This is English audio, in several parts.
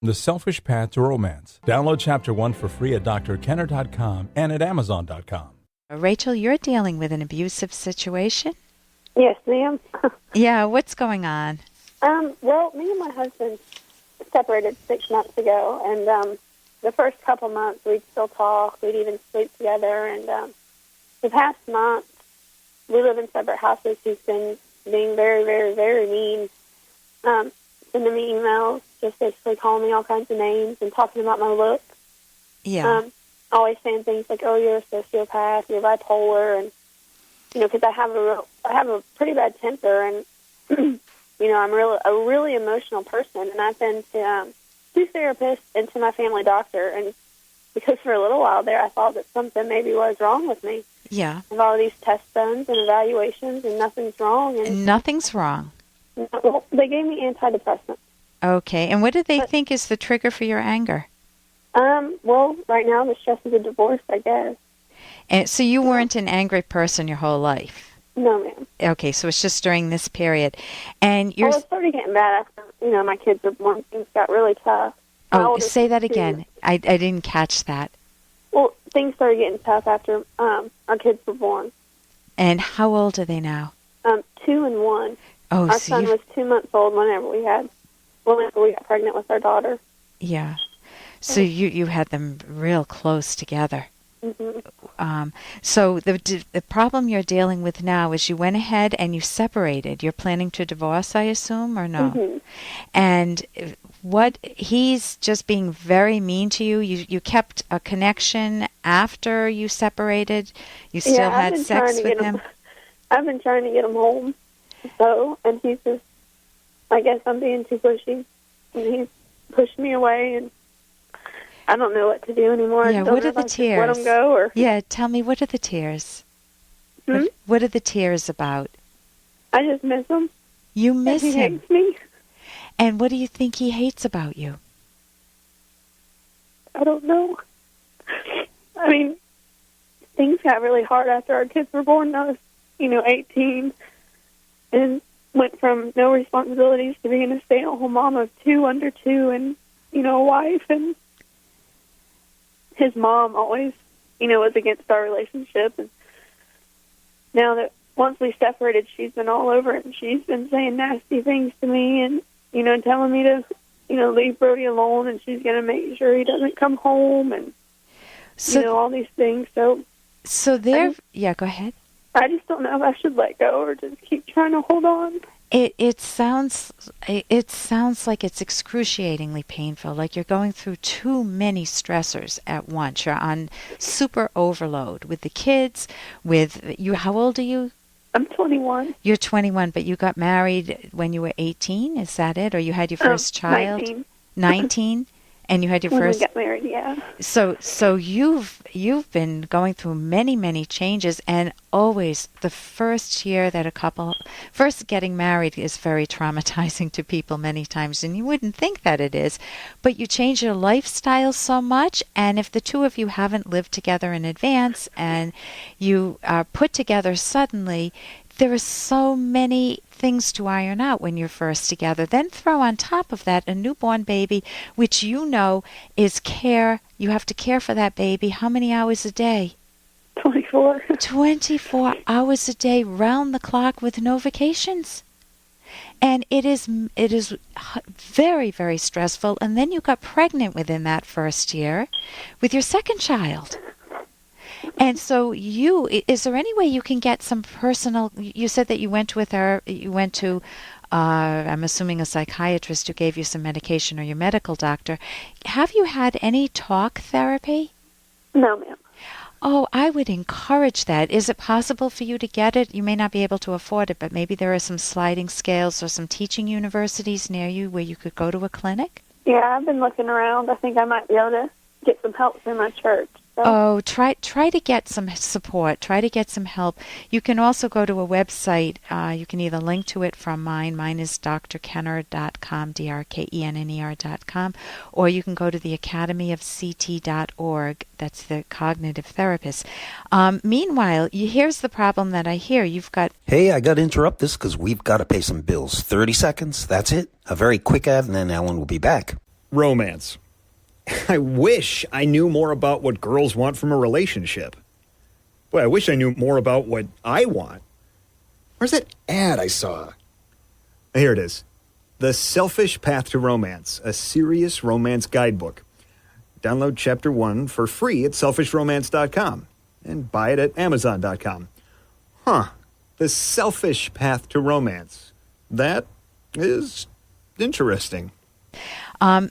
The Selfish Path to Romance. Download Chapter 1 for free at drkenner.com and at amazon.com. Rachel, you're dealing with an abusive situation? Yes, ma'am. Yeah, what's going on? Well, me and my husband separated 6 months ago, and the first couple months we'd still talk. We'd even sleep together, and the past month we live in separate houses. He's been being very, very, very mean, sending me emails, just basically calling me all kinds of names and talking about my looks. Yeah. Always saying things like, "Oh, you're a sociopath, you're bipolar," and because I have a pretty bad temper, and I'm a really emotional person, and I've been to 2 therapists and to my family doctor, and because for a little while there, I thought that something maybe was wrong with me. Yeah. I have all these tests done and evaluations, and nothing's wrong. And nothing's wrong. Well, they gave me antidepressants. Okay, and what do they think is the trigger for your anger? Well, right now the stress of the divorce, I guess. And so you weren't an angry person your whole life? No, ma'am. Okay, so it's just during this period. And you're... Well, it started getting bad after, my kids were born. Things got really tough. Oh, say that again. I didn't catch that. Well, things started getting tough after our kids were born. And how old are they now? 2 and 1. Oh, our son was 2 months old whenever we got pregnant with our daughter. Yeah. So you had them real close together. Mm-hmm. So the problem you're dealing with now is you went ahead and you separated. You're planning to divorce, I assume, or no? Mm-hmm. And he's just being very mean to you. You kept a connection after you separated. You still had sex with him. I've been trying to get him home. So, and he's just, I guess I'm being too pushy, and he's pushed me away, and I don't know what to do anymore. Yeah, what are the tears? Let him go, or... Yeah, tell me, what are the tears? What are the tears about? I just miss him. You miss him? He hates me. And what do you think he hates about you? I don't know. I mean, things got really hard after our kids were born. I was, 18, and went from no responsibilities to being a stay-at-home mom of 2 under 2, and, a wife, and his mom always, was against our relationship, and now that once we separated, she's been all over it, and she's been saying nasty things to me, and, telling me to, leave Brody alone, and she's going to make sure he doesn't come home, and, all these things, So there, yeah, go ahead. I just don't know if I should let go or just keep trying to hold on. It sounds like it's excruciatingly painful, like you're going through too many stressors at once. You're on super overload with the kids, with you. How old are you? I'm 21. You're 21, but you got married when you were 18, is that it? Or you had your first child? 19. 19? And you had your when first... we got married, yeah. So you've been going through many, many changes, and always the first year that first getting married is very traumatizing to people many times, and you wouldn't think that it is, but you change your lifestyle so much, and if the two of you haven't lived together in advance and you are put together suddenly, there are so many things to iron out when you're first together. Then throw on top of that a newborn baby, which is care. You have to care for that baby. How many hours a day? 24. 24 hours a day, round the clock, with no vacations. And it is very, very stressful. And then you got pregnant within that first year with your second child. And so is there any way you can get some personal, you said that you went to, I'm assuming a psychiatrist who gave you some medication, or your medical doctor. Have you had any talk therapy? No, ma'am. Oh, I would encourage that. Is it possible for you to get it? You may not be able to afford it, but maybe there are some sliding scales or some teaching universities near you where you could go to a clinic? Yeah, I've been looking around. I think I might be able to get some help through my church. So. Oh, try to get some support. Try to get some help. You can also go to a website. You can either link to it from mine. Mine is drkenner.com, drkenner.com, or you can go to the academyofct.org. That's the cognitive therapist. Meanwhile, here's the problem that I hear. You've got... Hey, I got to interrupt this because we've got to pay some bills. 30 seconds, that's it. A very quick ad, and then Ellen will be back. Romance. I wish I knew more about what girls want from a relationship. Boy, I wish I knew more about what I want. Where's that ad I saw? Here it is. The Selfish Path to Romance, a serious romance guidebook. Download Chapter 1 for free at selfishromance.com and buy it at amazon.com. The Selfish Path to Romance. That is interesting.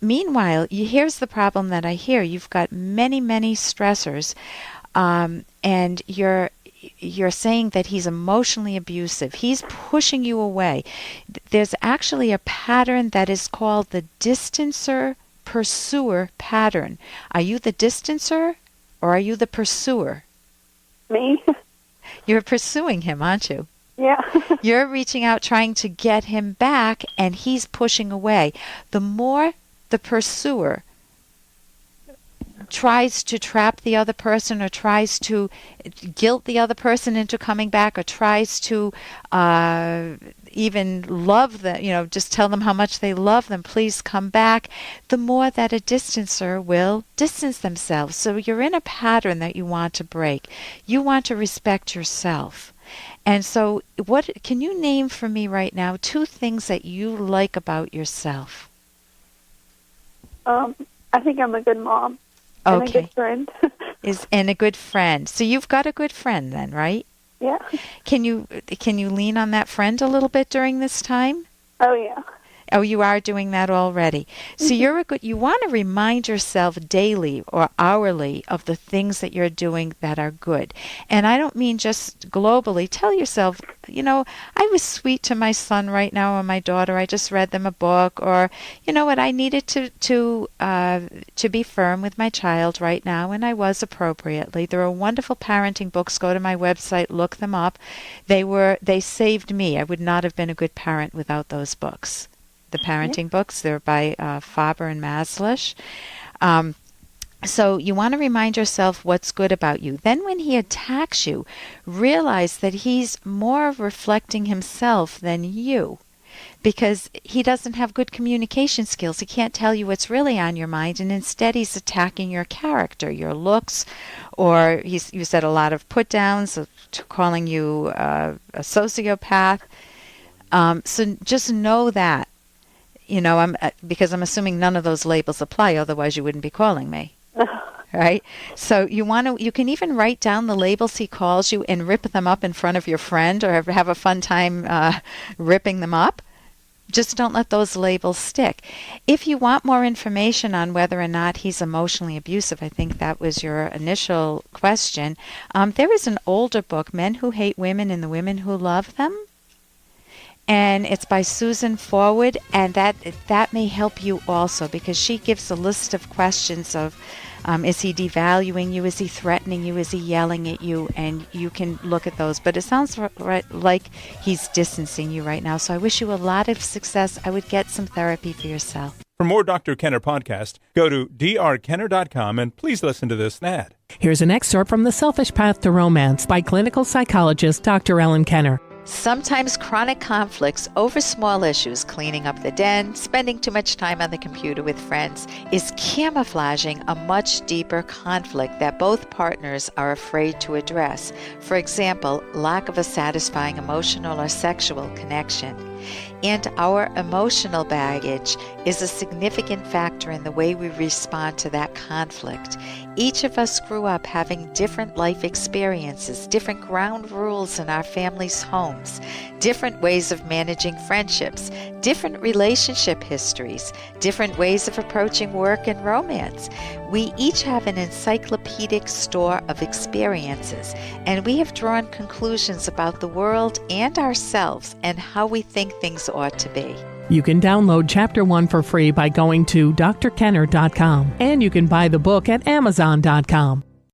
Meanwhile, here's the problem that I hear. You've got many, many stressors, and you're saying that he's emotionally abusive. He's pushing you away. There's actually a pattern that is called the distancer-pursuer pattern. Are you the distancer or are you the pursuer? Me? You're pursuing him, aren't you? Yeah. You're reaching out, trying to get him back, and he's pushing away. The more the pursuer tries to trap the other person or tries to guilt the other person into coming back or tries to even love them, just tell them how much they love them, please come back, the more that a distancer will distance themselves. So you're in a pattern that you want to break. You want to respect yourself. And so what can you name for me right now 2 things that you like about yourself? I think I'm a good mom. And a good friend. And a good friend. So you've got a good friend then, right? Yeah. Can you lean on that friend a little bit during this time? Oh, yeah. Oh, you are doing that already. So you want to remind yourself daily or hourly of the things that you're doing that are good. And I don't mean just globally. Tell yourself, I was sweet to my son right now or my daughter. I just read them a book, or you know what, I needed to be firm with my child right now, and I was appropriately. There are wonderful parenting books. Go to my website, look them up. They saved me. I would not have been a good parent without those books. The parenting books, they're by Faber and Maslish. So you want to remind yourself what's good about you. Then when he attacks you, realize that he's more reflecting himself than you, because he doesn't have good communication skills. He can't tell you what's really on your mind, and instead he's attacking your character, your looks, or you said a lot of put-downs, calling you a sociopath. So just know that. Because I'm assuming none of those labels apply, otherwise you wouldn't be calling me. Right? So you can even write down the labels he calls you and rip them up in front of your friend, or have a fun time ripping them up. Just don't let those labels stick. If you want more information on whether or not he's emotionally abusive, I think that was your initial question, there is an older book, Men Who Hate Women and the Women Who Love Them. And it's by Susan Forward, and that may help you also, because she gives a list of questions of, is he devaluing you, is he threatening you, is he yelling at you, and you can look at those. But it sounds like he's distancing you right now, so I wish you a lot of success. I would get some therapy for yourself. For more Dr. Kenner podcast, go to drkenner.com and please listen to this ad. Here's an excerpt from The Selfish Path to Romance by clinical psychologist Dr. Ellen Kenner. Sometimes chronic conflicts over small issues, cleaning up the den, spending too much time on the computer with friends, is camouflaging a much deeper conflict that both partners are afraid to address. For example, lack of a satisfying emotional or sexual connection. And our emotional baggage is a significant factor in the way we respond to that conflict. Each of us grew up having different life experiences, different ground rules in our families' homes, different ways of managing friendships, different relationship histories, different ways of approaching work and romance. We each have an encyclopedic store of experiences, and we have drawn conclusions about the world and ourselves and how we think things ought to be. You can download Chapter 1 for free by going to drkenner.com, and you can buy the book at amazon.com.